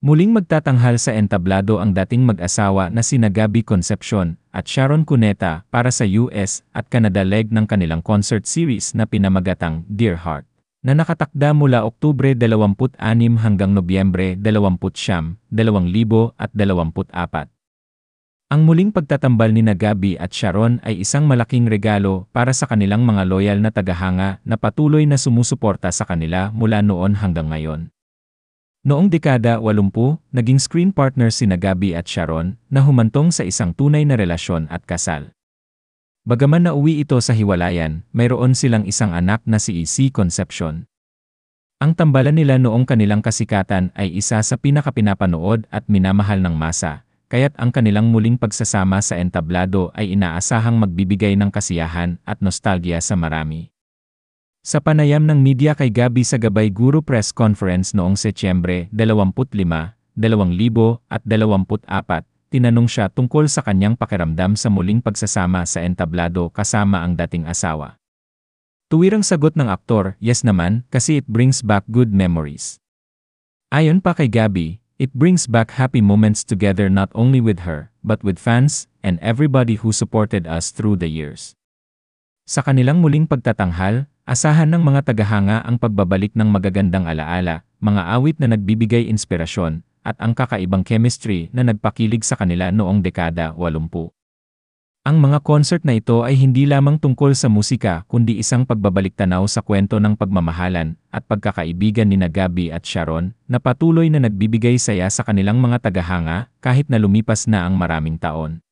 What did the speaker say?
Muling magtatanghal sa entablado ang dating mag-asawa na sina Gabby Concepcion at Sharon Cuneta para sa US at Canada leg ng kanilang concert series na pinamagatang Dear Heart, na nakatakda mula Oktubre 26 hanggang Nobyembre 29, 2024. Ang muling pagtatambal ni Gabby at Sharon ay isang malaking regalo para sa kanilang mga loyal na tagahanga na patuloy na sumusuporta sa kanila mula noon hanggang ngayon. Noong dekada 80, naging screen partners sina Gabby at Sharon na humantong sa isang tunay na relasyon at kasal. Bagaman nauwi ito sa hiwalayan, mayroon silang isang anak na si EC Concepcion. Ang tambalan nila noong kanilang kasikatan ay isa sa pinakapinapanood at minamahal ng masa, kaya't ang kanilang muling pagsasama sa entablado ay inaasahang magbibigay ng kasiyahan at nostalgia sa marami. Sa panayam ng media kay Gabby sa Gabay Guru Press Conference noong Setyembre 25, 2024, tinanong siya tungkol sa kanyang pakiramdam sa muling pagsasama sa entablado kasama ang dating asawa. Tuwirang sagot ng aktor, yes naman, kasi it brings back good memories. Ayon pa kay Gabby, it brings back happy moments together not only with her, but with fans and everybody who supported us through the years. Sa kanilang muling pagtatanghal, asahan ng mga tagahanga ang pagbabalik ng magagandang alaala, mga awit na nagbibigay inspirasyon, at ang kakaibang chemistry na nagpakilig sa kanila noong dekada 80. Ang mga concert na ito ay hindi lamang tungkol sa musika kundi isang pagbabalik-tanaw sa kwento ng pagmamahalan at pagkakaibigan ni Gabby at Sharon na patuloy na nagbibigay saya sa kanilang mga tagahanga kahit na lumipas na ang maraming taon.